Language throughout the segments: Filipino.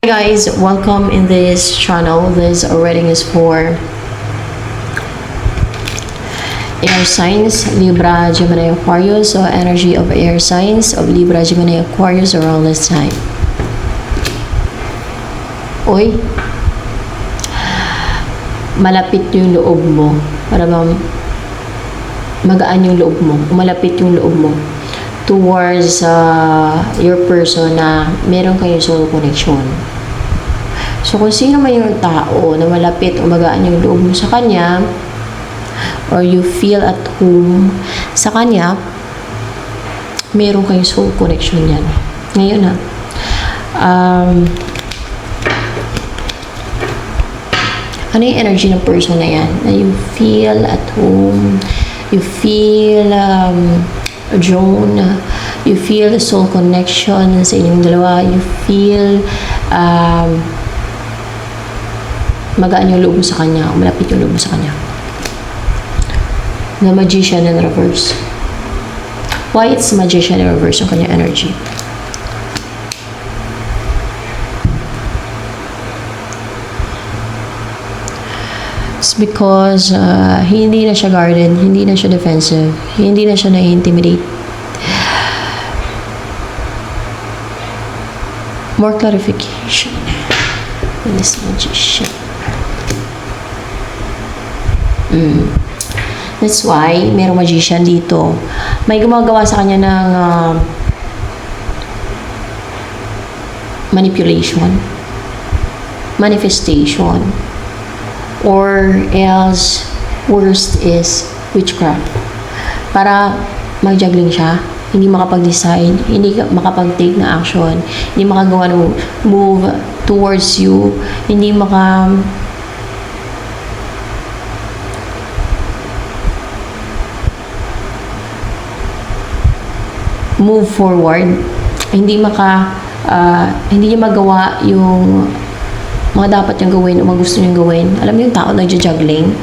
Hi guys, welcome in this channel. This reading is for air signs, Libra, Gemini, Aquarius. So energy of air signs of Libra, Gemini, Aquarius around this time. Uy, malapit yung loob mo. Para bang magaan yung loob mo. Malapit yung loob mo towards your person na meron kayong soul connection. So, kung sino man yung tao na malapit o magaan yung loob mo sa kanya, or you feel at home sa kanya, meron kayong soul connection yan. Ngayon ano yung energy ng person na yan? Na you feel at home, you feel drawn, you feel the soul connection sa inyong dalawa, you feel magaan yung loob mo sa kanya, malapit yung loob mo sa kanya. The Magician in reverse. Why it's Magician in reverse yung kanya energy? It's because hindi na siya guarded, hindi na siya defensive, hindi na siya na-intimidate. More clarification in this Magician. That's why merong Magician dito. May gumagawa sa kanya ng manipulation, manifestation, or else worst is witchcraft. Para mag-juggling siya, hindi makapag-decide, hindi makapag-take na action, hindi makagawa ng move towards you, hindi move forward, hindi niya magawa yung mga dapat niyang gawin o mga gusto niyang gawin. Alam mo yung tao nagja-juggling,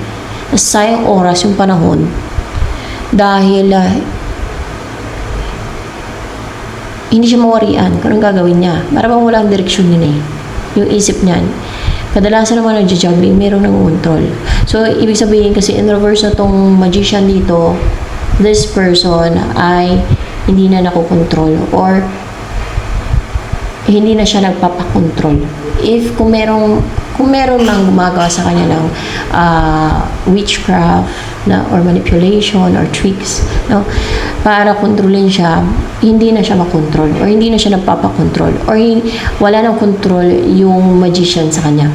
sayang oras yung panahon dahil hindi siya mawarian kung anong gagawin niya. Para bang walang direksyon yun yung isip niyan. Kadalasan naman nagja-juggling, mayroong nang-control. So, ibig sabihin kasi in reverse na tong Magician dito, this person ay hindi na nakokontrol or hindi na siya nagpapakontrol. If kung meron lang gumagawa sa kanya ng witchcraft or manipulation or tricks, no, para kontrolin siya, hindi na siya makontrol or hindi na siya nagpapakontrol or wala nang control yung Magician sa kanya.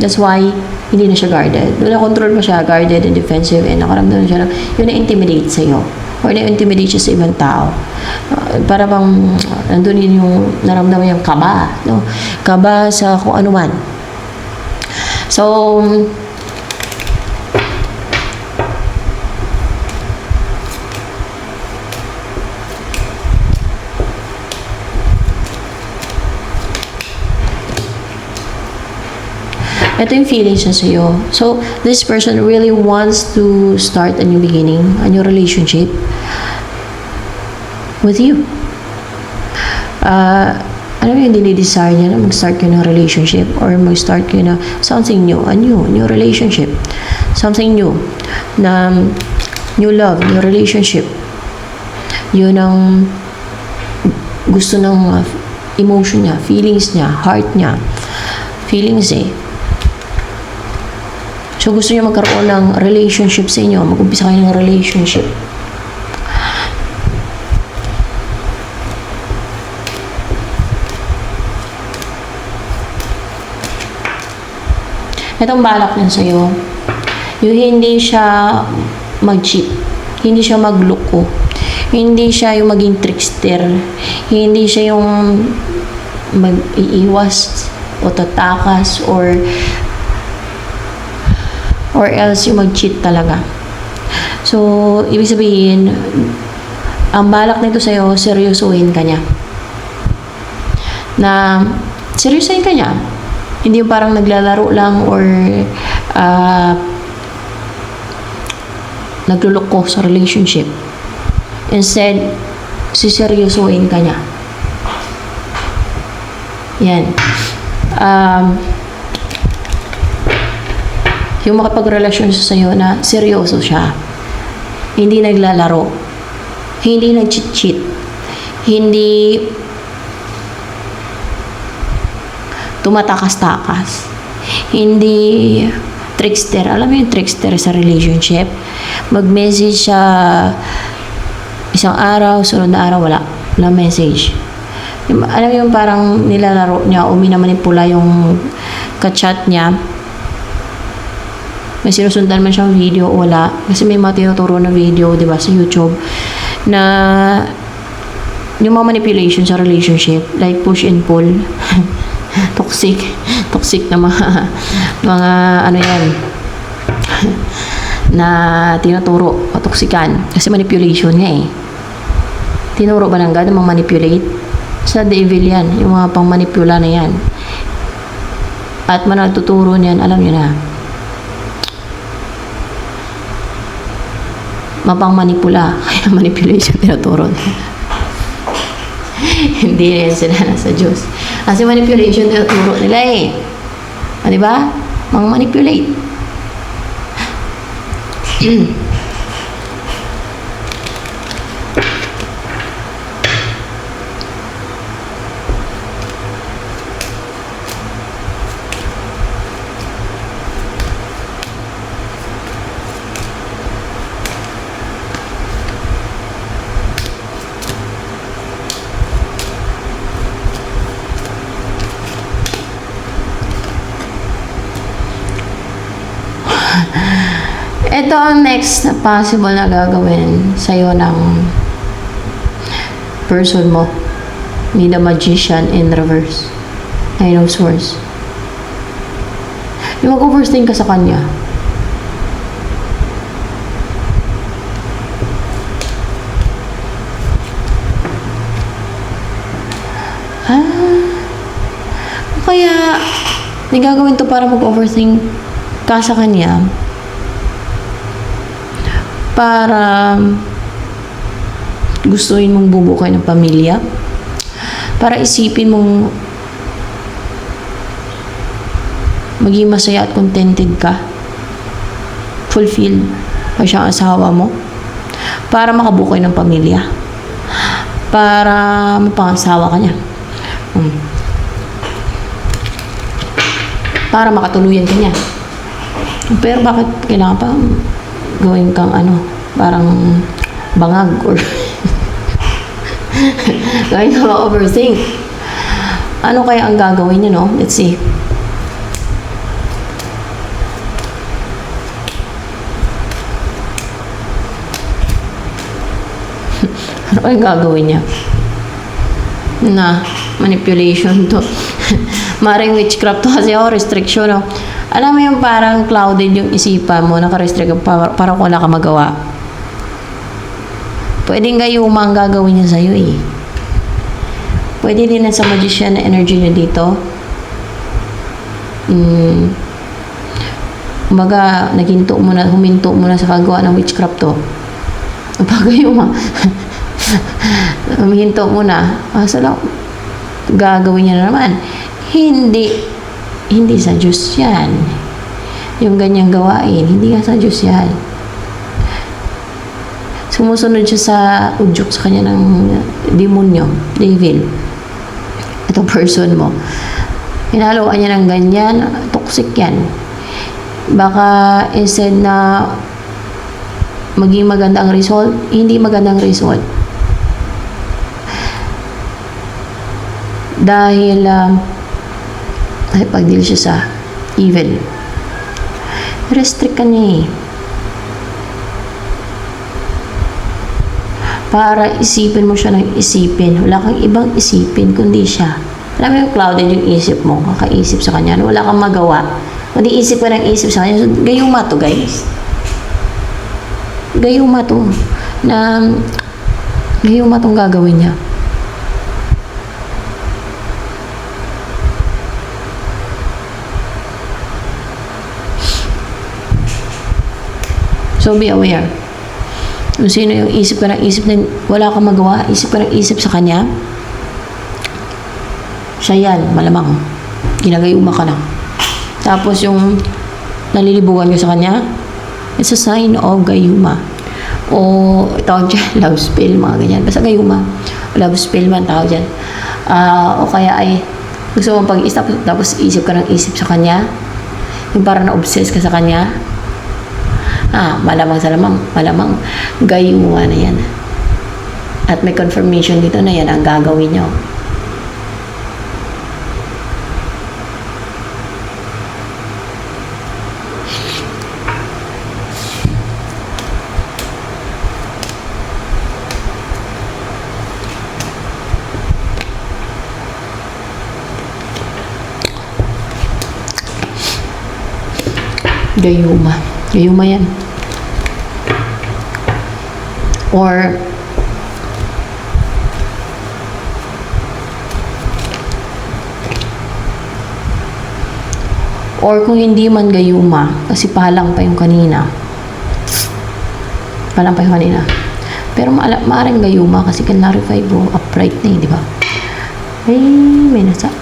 That's why hindi na siya guarded. Doon na-control mo siya, guarded and defensive, and nakaramdaman siya na yun na-intimidate sa'yo or na-intimidate siya sa ibang tao. Para bang nandun din yung naramdaman yung kaba, no? Kaba sa kung ano man. So, ito yung feelings niya sa'yo. So, this person really wants to start a new beginning, a new relationship with you. Ano yung dinidesire niya na mag-start kayo ng relationship or mag-start kayo na something new, a new relationship. Something new. Na new love, new relationship. Yun ang gusto ng emotion niya, feelings niya, heart niya. Feelings So, gusto niya magkaroon ng relationship sa inyo. Mag-umpisa kayo ng relationship. Itong balak niya sa'yo, yung hindi siya mag-cheat, hindi siya magloko, hindi siya yung maging trickster, hindi siya yung mag-iiwas o tatakas or else yung mag-cheat talaga. So, ibig sabihin, ang balak nito sa'yo, seryosohin ka niya. Na, seryosohin ka niya. Hindi yung parang naglalaro lang or nagluloko sa relationship. Instead, siseryosohin ka niya. Yan. Yung makapagrelasyon siya sa'yo na seryoso siya. Hindi naglalaro. Hindi nag-cheat-cheat. Hindi tumatakas-takas. Hindi trickster. Alam mo yung trickster sa relationship? Mag-message siya isang araw, sunod na araw, wala message. Alam mo yung parang nilalaro niya o minamanipula yung ka-chat niya. May sinusundan man siyang video o wala. Kasi may mga tinuturo na video, di ba, sa YouTube na yung mga manipulation sa relationship, like push and pull. Toxic na mga ano yan na tinuturo o toksikan. Kasi manipulation nga eh. Tinuro ba ng God na manipulate? Sa devil yan. Yung mga pang manipula na yan. At managtuturo niyan, alam niyo na. Mapang manipula. Kaya manipulation tinuturo. Hindi rin sila nasa Diyos. Kasi manipulation tinuturo nila eh. Di ba? Mga manipulate. Ito ang next na possible na gagawin sa'yo ng person mo. Ni the magician in reverse. Nine of Swords. Yung mag-overthink ka sa kanya. Kaya, nagagawin to para mag-overthink ka sa kanya. Para gustuin mong bubuo kayo ng pamilya. Para isipin mong maging masaya at contented ka. Fulfilled pa siya ang asawa mo. Para makabuo kayo ng pamilya. Para mapangasawa ka niya. Para makatuluyan ka niya. Pero bakit kailangan pa gawin kang parang bangag or gawin ka ma-overthink. Ano kaya ang gagawin niyo, no? Let's see. Ano kaya ang gagawin niya? Na manipulation to. Maring witchcraft to kasi restriction, no? Alam mo yung parang clouded yung isipan mo, naka-restrict parang wala ka magawa. Pwedeng gayuma ang gagawin niya sa'yo eh. Pwede din na sa magician na energy niya dito. Kumbaga, huminto mo na sa kagawa ng witchcraft to. Pag gayuma, huminto mo na, lang, gagawin niya na naman. Hindi sa Diyos yan. Yung ganyang gawain, hindi nga sa Diyos yan. Sumusunod siya sa udyok sa kanya ng demonyo, devil. Ito person mo. Hinaluan niya ng ganyan, toxic yan. Baka instead na maging maganda ang result, hindi magandang result. Dahil pag-deal siya sa evil. Restrict ka niya eh. Para isipin mo siya ng isipin. Wala kang ibang isipin kundi siya. Alam mo yung clouded yung isip mo, kakaisip sa kanya. Wala kang magawa. Kundi isip ka ng isip sa kanya. So, gayuma to, guys. Gayuma to. Gayuma tong gagawin niya. So, be aware. Kung sino yung isip ka ng isip na wala kang magawa, isip ka ng isip sa kanya, siya yan, malamang. Ginagayuma ka na. Tapos yung nalilibugan ka sa kanya, it's a sign of gayuma. O tawag dyan, love spell, mga ganyan. Basta gayuma. Love spell man tawag dyan. O kaya ay gusto mong pag-isip tapos isip ka ng isip sa kanya. Yung parang na-obsess ka sa kanya. Malamang sa malamang gayuma na yan. At may confirmation dito na yan ang gagawin nyo. Gayuma. Gayuma yan. Or kung hindi man gayuma, kasi palang pa yung kanina. Pero maaaring gayuma kasi clarify bro, upright na di ba? Ay, may nasa.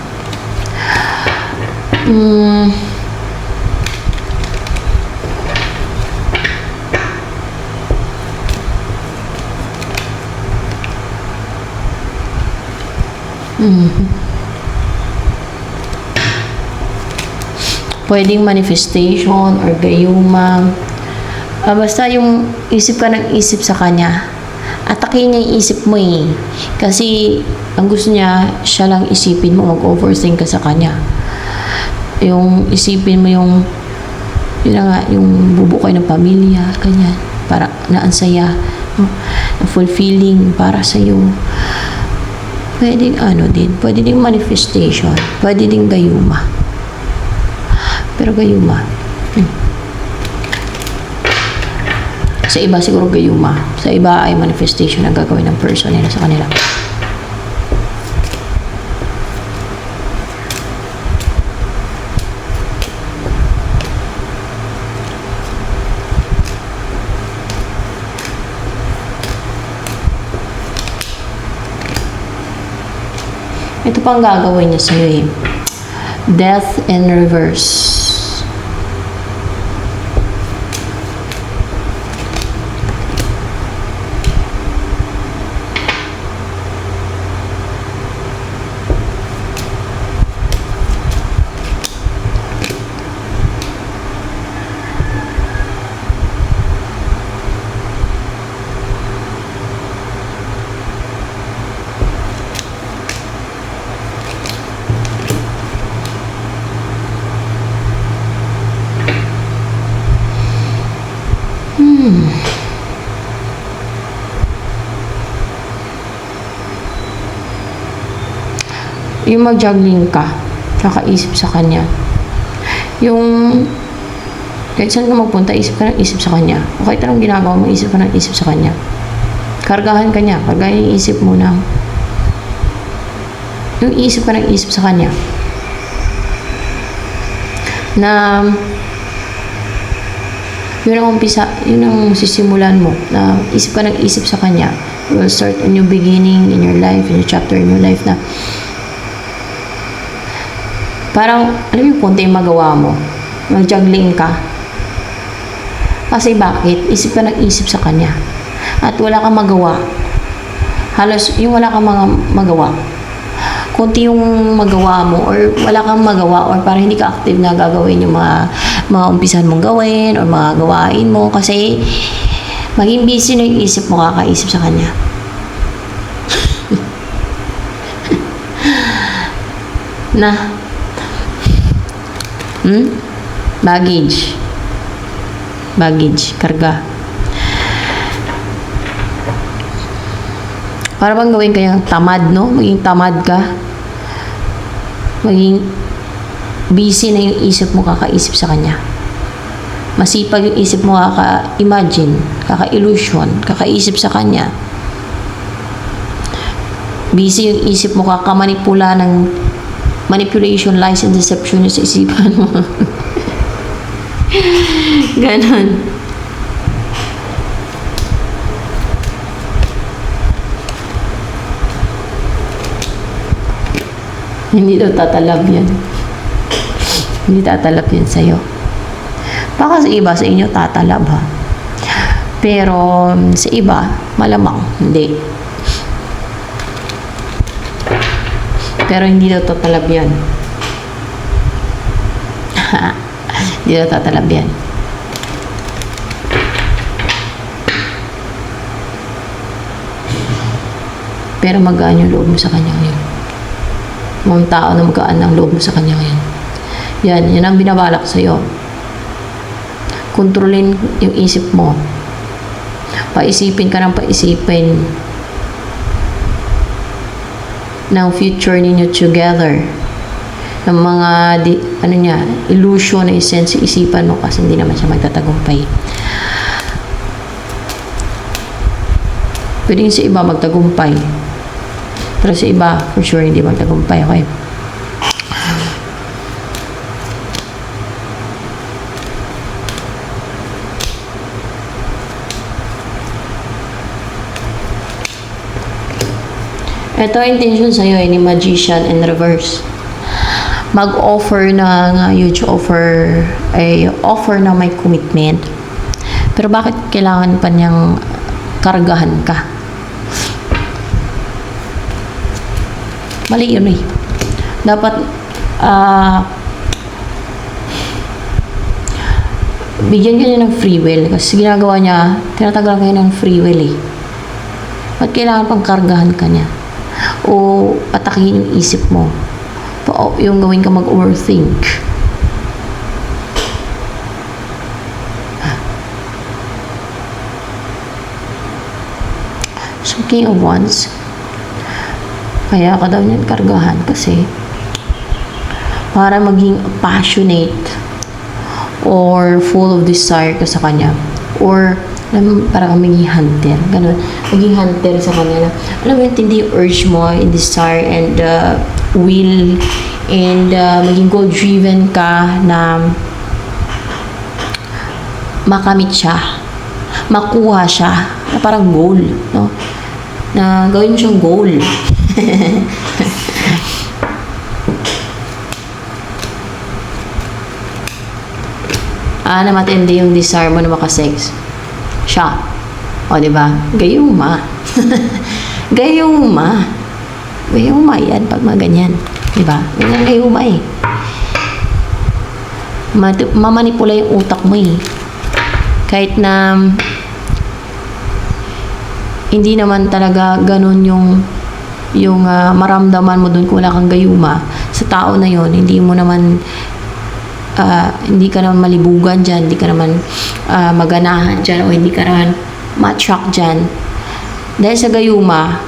Pwedeng manifestation or gayuma. Basta yung isip ka ng isip sa kanya. Atakin niya yung isip mo eh. Kasi ang gusto niya, siya lang isipin mo, mag-overthink ka sa kanya. Yung isipin mo yung yun na nga, yung bubuo kayo ng pamilya, ganyan. Para naansaya, na fulfilling para sa'yo. Pwedeng pwede ding manifestation, pwede ding gayuma. Pero gayuma. Sa iba siguro gayuma. Sa iba ay manifestation ang gagawin ng person nila sa kanila. Ito pang gagawin niya sa'yo eh. Death in reverse. Yung mag-juggling ka, kakaisip sa kanya. Yung, kahit saan ka magpunta, isip ka ng isip sa kanya. O kahit anong ginagawa mo, isip ka ng isip sa kanya. Kargahan ka niya, kargahan yung isip mo na, yung isip ka ng isip sa kanya. Na, yun ang umpisa, yun ang sisimulan mo, na isip ka ng isip sa kanya. You will start a new beginning in your life, in your chapter in your life na, parang, alam mo, konti yung magawa mo. Mag-juggling ka. Kasi bakit? Isip ka ng isip sa kanya. At wala kang magawa. Halos, yung wala kang mga magawa. Konti yung magawa mo or wala kang magawa or parang hindi ka active na gagawin yung mga umpisan mong gawin or mga gawain mo kasi maging busy na yung isip mo kakaisip sa kanya. Na baggage, karga. Para bang gawin kayang tamad, no? Maging tamad ka. Maging busy na yung isip mo kakaisip sa kanya. Masipag yung isip mo kaka-imagine, kaka-illusion, kakaisip sa kanya. Busy yung isip mo kakamanipula ng manipulation, lies, and deception sa isipan mo. Ganon. Hindi daw tatalab yan. Hindi tatalab yan sa'yo. Baka sa iba, sa inyo tatalab ha. Pero sa iba, malamang hindi. Pero hindi daw tatalab yan. Hindi daw tatalab yan. Pero magaan yung loob mo sa kanya ngayon. Mga tao na magaan ang loob mo sa kanya ngayon. Yan ang binabalak sa'yo. Kontrolin yung isip mo. Paisipin ka ng paisipin ng future ninyo together. Ng mga illusion na isense sa isipan mo kasi hindi naman siya magtatagumpay. Pwedeng sa iba magtagumpay. Pero sa iba, for sure, hindi magtagumpay. Okay? Ito ang intention sa'yo ni Magician in reverse. Mag-offer ng huge offer, offer na may commitment. Pero bakit kailangan pa niyang kargahan ka? Mali yun eh. Dapat bigyan ka niya ng free will kasi ginagawa niya, tinatanggal kayo ng free will eh. Ba't kailangan pang kargahan ka niya? O atakihin yung isip mo? Yung gawin ka mag-overthink. So, King of Wands, kaya ka daw niyan kargahan kasi para maging passionate or full of desire ka sa kanya or parang maging hunter ganun, maging hunter sa kanya na alam mo, hindi yung urge mo and desire and will and maging goal driven ka na makamit siya, makuha siya na parang goal, no? Na gawin mo siyang goal. Na matindi yung desire mo na makasex siya. O, diba? Gayuma. Gayuma. Gayuma yan pag mga ganyan. Diba? Yan ang gayuma eh. Mamanipula yung utak mo eh. Kahit na hindi naman talaga ganun yung maramdaman mo dun kung wala kang gayuma sa tao na yon, hindi mo naman hindi ka naman malibugan dyan, hindi ka naman maganahan dyan, o hindi ka naman ma-attract dyan. Dahil sa gayuma,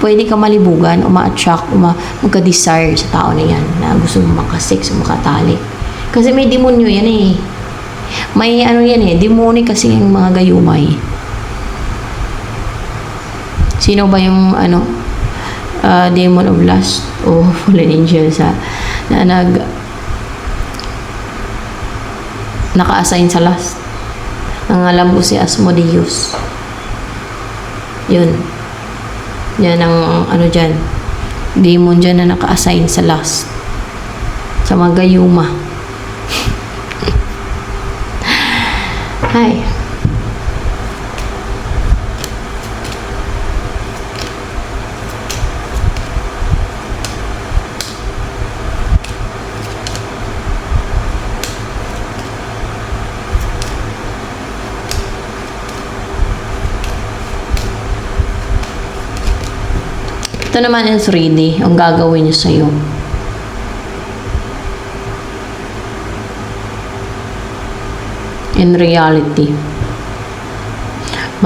pwede ka malibugan o ma-attract o magka-desire sa tao na yan na gusto mo makasex o makatali. Kasi may demonyo yan eh. May yan eh, demoni kasi yung mga gayuma eh. Sino ba yung demon of lust o fallen angel na naka-assign sa lust? Ang alam ko si Asmodeus. Yun. Yan ang dyan. Demon dyan na naka-assign sa lust. Sa mga gayuma. Hi. Ito naman is ready ang gagawin niya sa'yo. In reality,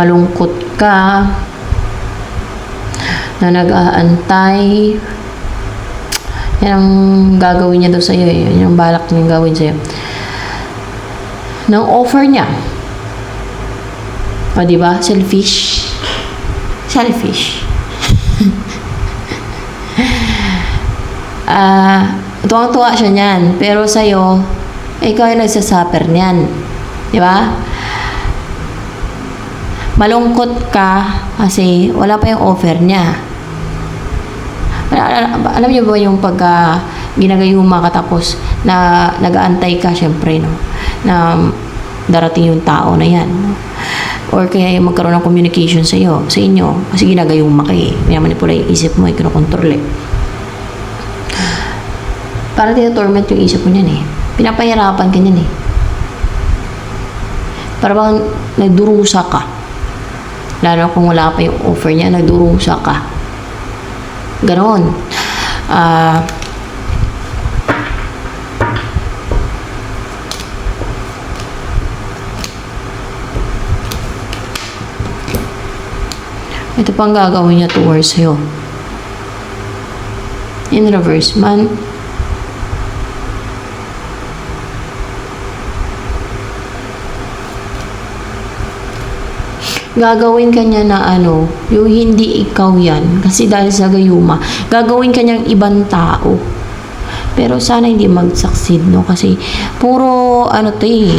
malungkot ka na nag-aantay. Yan ang gagawin niya daw sa'yo eh. Yan ang balak niyang gawin sa'yo. Nang offer niya. O diba? Selfish. Selfish. Tuwang-tuwa siya niyan. Pero sa'yo, ikaw ay nagsasuffer niyan. Di ba? Malungkot ka kasi wala pa yung offer niya. Alam niyo ba yung pagka ginagayuma ka tapos na nag-aantay ka, syempre, no? Na darating yung tao na yan, no? Or kaya yung magkaroon ng communication sa inyo, kasi ginagayuma ka eh. Minamanipula yung isip mo, kinokontrol eh. Parang tinatorment yung isip mo niyan eh. Pinapahirapan ka niyan eh. Para bang nagdurusa ka. Lalo kung wala pa yung offer niya, nagdurusa ka. Ganon. Ito pang gagawin niya towards sa'yo. In reverse man, gagawin ka niya na yung hindi ikaw yan. Kasi dahil sa gayuma, gagawin ka niyang ibang tao. Pero sana hindi mag-succeed, no? Kasi puro, to eh.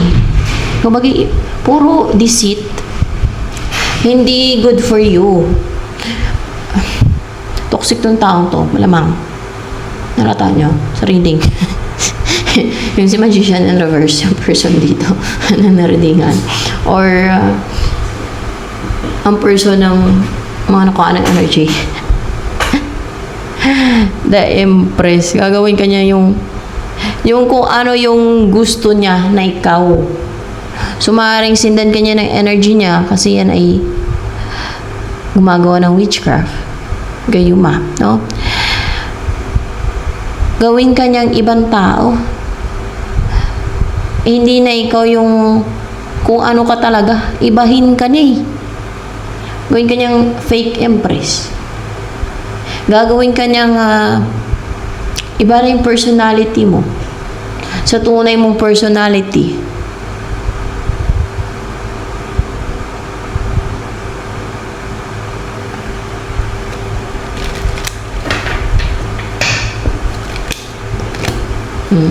Kumbaga, puro deceit. Hindi good for you. Toxic tong taong to, malamang. Narata niyo sa reading. Yung si Magician in reverse, yung person dito na nareadingan. Or, ang person ng mga nakuha ng energy. The Empress. Gagawin ka niya yung kung ano yung gusto niya na ikaw. So, maaaring sindan ka niya ng energy niya kasi yan ay gumagawa ng witchcraft. Gayuma, no? Gawin ka niyang ibang tao. Hindi na ikaw yung kung ano ka talaga. Ibahin ka niya eh. Gawin ka niyang fake empress. Gagawin ka niyang iba na yung personality mo. Sa tunay mong personality.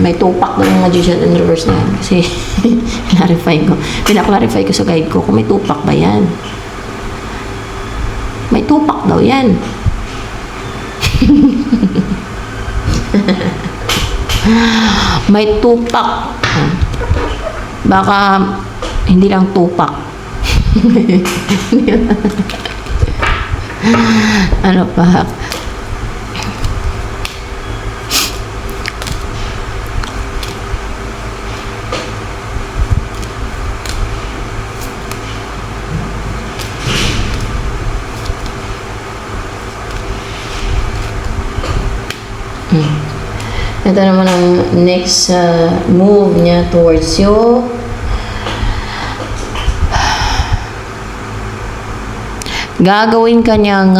May tupak na yung Magician in reverse na yan. Kasi, pinaklarify ko sa guide ko kung may tupak ba yan. May tupak daw yan. May tupak. Baka, hindi lang tupak. Ano pa? Ito naman ang next move niya towards you. Gagawin ka niyang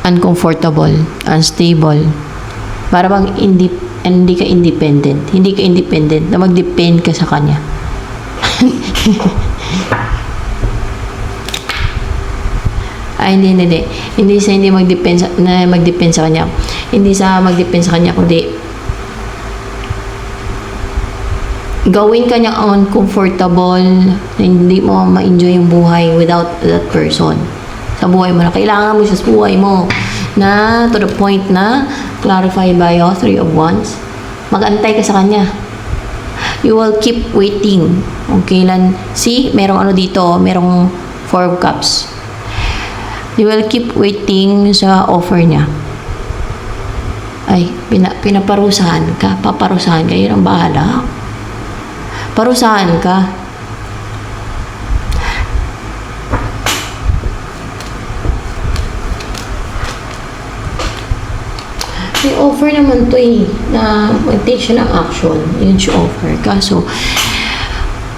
uncomfortable, unstable. Para bang hindi ka independent. Hindi ka independent na mag-depend ka sa kanya. Hindi sa hindi mag-depend sa kanya. Hindi sa mag-depend sa kanya, kundi gawin ka niya uncomfortable, hindi mo ma-enjoy yung buhay without that person. Sa buhay mo na kailangan mo sa buhay mo na to the point na clarified by all three of wands. Mag-antay ka sa kanya. You will keep waiting. Okay lang. See, merong dito, merong 4 of cups. You will keep waiting sa offer niya. Ay, pinaparusahan ka. Paparusahan ka. Yun ang bahala. Parusahan ka. May offer naman to eh, na mag-take siya ng action. Huge offer. Kaso,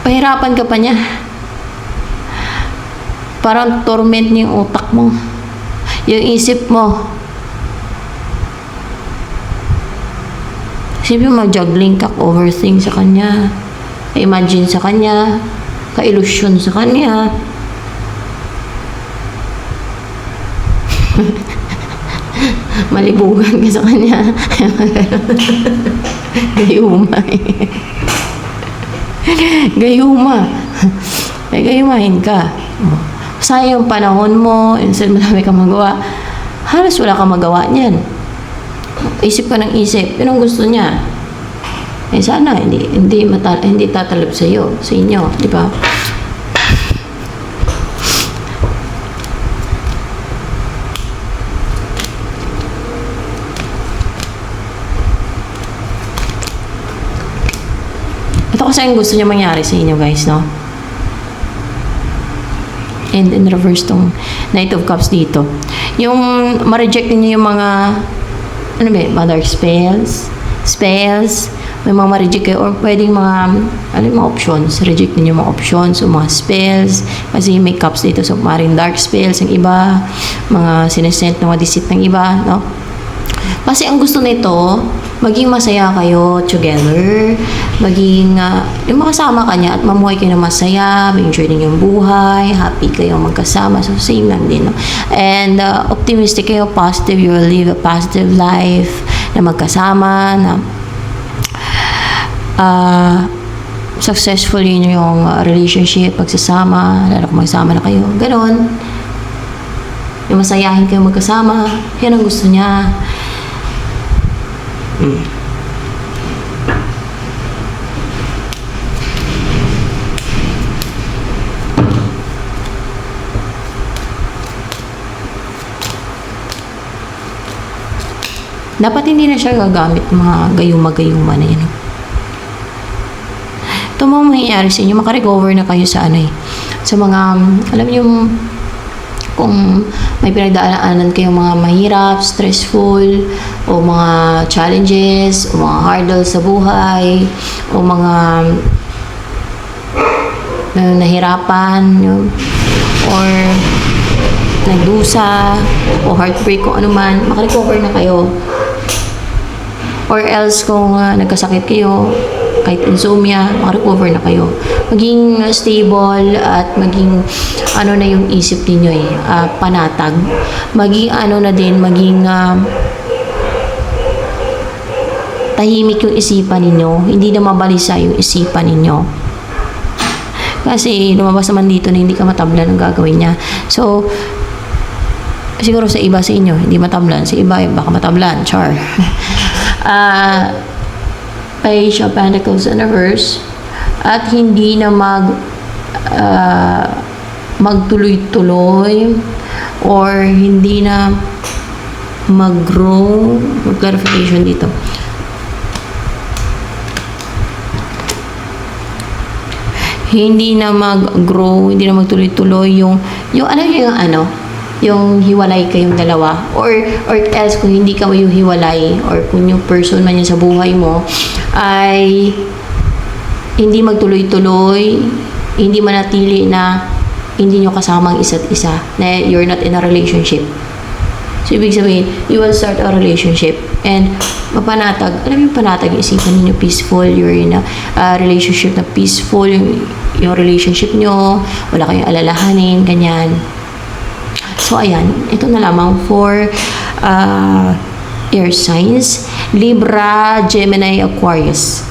pahirapan ka pa niya. Parang torment niya yung utak mo. Yung isip mo. Isipin mo, mag-juggling ka, overthink sa kanya, imagine sa kanya, ka-illusion sa kanya. Malibugan ka sa kanya. Gayuma eh. Gayuma. May gayumahin ka. Oh. Sayang yung panahon mo, instead madami kang magawa, halos wala kang magawa niyan. Isip ka ng isip, yun ang gusto niya. Eh sana, hindi tatalab sa inyo, di ba? Ito kasi ang gusto niya mangyari sa inyo, guys, no? And in reverse tong Knight of Cups dito. Yung ma-reject niyo yung mga dark spells, may mga ma-reject kayo, or pwedeng mga options, reject niyo mga options, o mga spells, kasi may cups dito, so maring dark spells yung iba, mga sinesent na mga deceit ng iba, no? Kasi ang gusto nito, maging masaya kayo together, maging yung makasama ka niya at mamuhay kayo na masaya, ma-enjoy din yung buhay, happy kayo magkasama, so same lang din, no? And optimistic kayo, positive, you will live a positive life na magkasama, na successful yun yung relationship, pagsasama, lalo kung magsama na kayo, ganon. Yung masayahin kayo magkasama, yan ang gusto niya. Dapat hindi na siya gagamit mga gayuma-gayuma na yun. Ito mga mangyayari sa inyo, makarecover na kayo sa sa mga, alam niyo, kung may pinagdaanan kayong mga mahirap, stressful, o mga challenges, o mga hurdles sa buhay, o mga nahirapan, or nagdusa, o heartbreak, kung ano man, makarecover na kayo. Or else, kung nagkasakit kayo, kahit insomnia, makarecover na kayo. Maging stable at maging na yung isip niyo panatag. Maging maging tahimik yung isipan ninyo. Hindi na mabalisa yung isipan ninyo. Kasi lumabas naman dito na hindi ka matablan ng gagawin niya. So, siguro sa iba sa inyo, hindi matablan. Sa iba, baka matablan. Char. Page of Pentacles in reverse, at hindi na magtuloy-tuloy, or hindi na mag-grow. Clarification dito. Hindi na mag-grow, hindi na magtuloy-tuloy yung yung hiwalay kayong dalawa, or else kung hindi ka yung hiwalay, or kung yung person man yan sa buhay mo ay hindi magtuloy-tuloy, hindi manatili na hindi nyo kasama ang isa't isa, na you're not in a relationship. So, ibig sabihin, you will start a relationship and mapanatag, alam yung panatag, isipan ninyo peaceful, you're in a relationship na peaceful, yung relationship nyo, wala kayong alalahanin, ganyan. So, ayan, ito na lamang for air signs, Libra, Gemini, Aquarius.